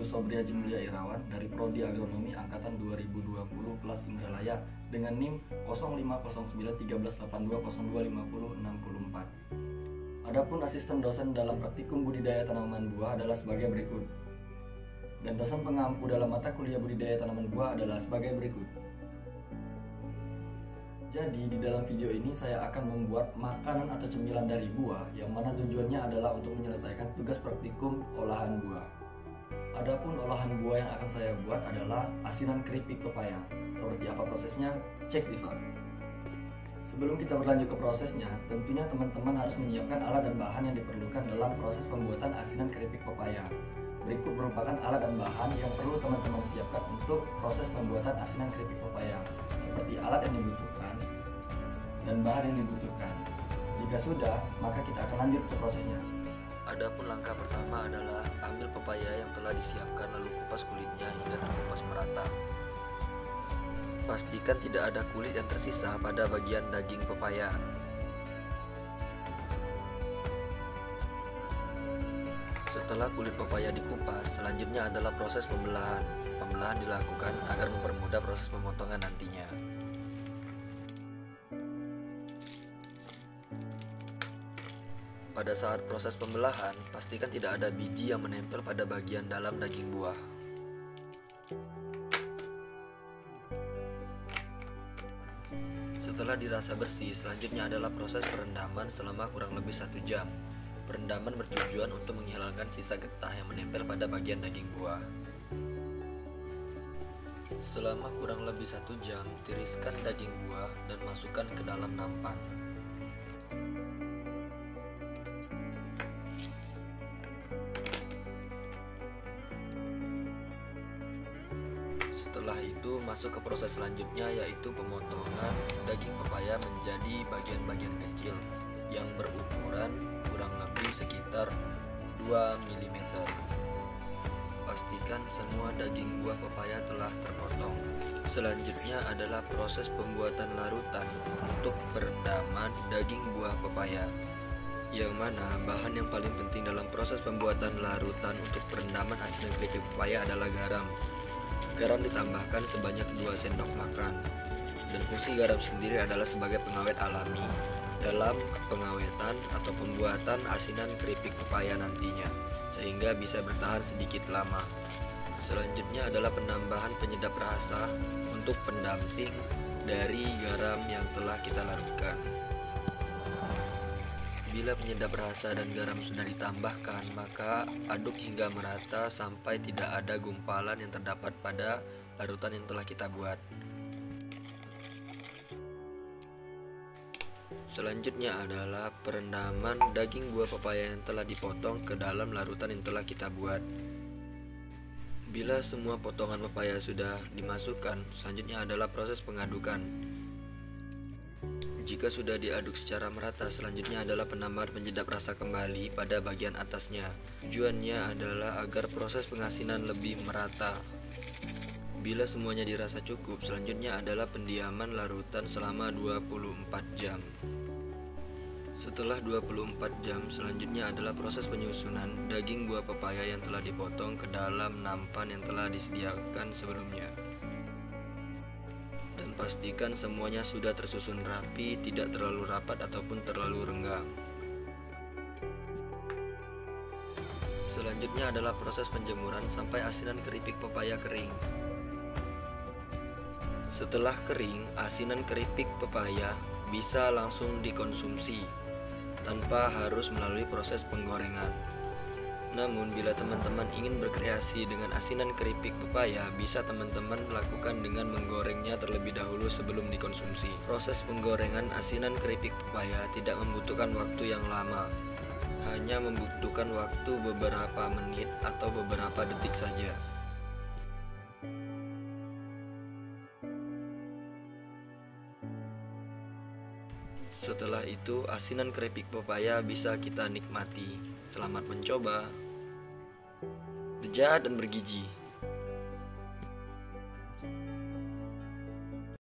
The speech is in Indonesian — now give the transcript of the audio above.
Sobri Haji Mulia Irawan dari Prodi Agronomi Angkatan 2020 kelas Indralaya dengan NIM 05091382025064. Adapun asisten dosen dalam praktikum budidaya tanaman buah adalah sebagai berikut. Dan dosen pengampu dalam mata kuliah budidaya tanaman buah adalah sebagai berikut. Jadi di dalam video ini saya akan membuat makanan atau cemilan dari buah yang mana tujuannya adalah untuk menyelesaikan tugas praktikum olahan buah. Adapun olahan buah yang akan saya buat adalah asinan keripik pepaya. Seperti apa prosesnya? Check this out. Sebelum kita berlanjut ke prosesnya, tentunya teman-teman harus menyiapkan alat dan bahan yang diperlukan dalam proses pembuatan asinan keripik pepaya. Berikut merupakan alat dan bahan yang perlu teman-teman siapkan untuk proses pembuatan asinan keripik pepaya, seperti alat yang dibutuhkan dan bahan yang dibutuhkan. Jika sudah, maka kita akan lanjut ke prosesnya. Adapun langkah pertama adalah ambil pepaya yang telah disiapkan lalu kupas kulitnya hingga terkupas merata. Pastikan tidak ada kulit yang tersisa pada bagian daging pepaya. Setelah kulit pepaya dikupas, selanjutnya adalah proses pembelahan. Pembelahan dilakukan agar mempermudah proses pemotongan nantinya. Pada saat proses pembelahan, pastikan tidak ada biji yang menempel pada bagian dalam daging buah. Setelah dirasa bersih, selanjutnya adalah proses perendaman selama kurang lebih 1 jam. Perendaman bertujuan untuk menghilangkan sisa getah yang menempel pada bagian daging buah. Selama kurang lebih 1 jam, tiriskan daging buah dan masukkan ke dalam nampan. Setelah itu masuk ke proses selanjutnya, yaitu pemotongan daging pepaya menjadi bagian-bagian kecil yang berukuran kurang lebih sekitar 2 mm. Pastikan semua daging buah pepaya telah terpotong. Selanjutnya adalah proses pembuatan larutan untuk perendaman daging buah pepaya, yang mana bahan yang paling penting dalam proses pembuatan larutan untuk perendaman asinan keripik pepaya adalah garam. Garam ditambahkan sebanyak 2 sendok makan, dan fungsi garam sendiri adalah sebagai pengawet alami dalam pengawetan atau pembuatan asinan keripik pepaya nantinya, sehingga bisa bertahan sedikit lama. Selanjutnya adalah penambahan penyedap rasa untuk pendamping dari garam yang telah kita larutkan. Bila penyedap rasa dan garam sudah ditambahkan, maka aduk hingga merata sampai tidak ada gumpalan yang terdapat pada larutan yang telah kita buat. Selanjutnya adalah perendaman daging buah pepaya yang telah dipotong ke dalam larutan yang telah kita buat. Bila semua potongan pepaya sudah dimasukkan, selanjutnya adalah proses pengadukan. Jika sudah diaduk secara merata, selanjutnya adalah penambahan penyedap rasa kembali pada bagian atasnya. Tujuannya adalah agar proses pengasinan lebih merata. Bila semuanya dirasa cukup, selanjutnya adalah pendiaman larutan selama 24 jam. Setelah 24 jam, selanjutnya adalah proses penyusunan daging buah pepaya yang telah dipotong ke dalam nampan yang telah disediakan sebelumnya. Dan pastikan semuanya sudah tersusun rapi, tidak terlalu rapat ataupun terlalu renggang. Selanjutnya adalah proses penjemuran sampai asinan keripik pepaya kering. Setelah kering, asinan keripik pepaya bisa langsung dikonsumsi tanpa harus melalui proses penggorengan. Namun bila teman-teman ingin berkreasi dengan asinan keripik pepaya, bisa teman-teman melakukan dengan menggorengnya terlebih dahulu sebelum dikonsumsi. Proses penggorengan asinan keripik pepaya tidak membutuhkan waktu yang lama, hanya membutuhkan waktu beberapa menit atau beberapa detik saja. Setelah itu, asinan keripik pepaya bisa kita nikmati. Selamat mencoba. Lezat dan bergizi.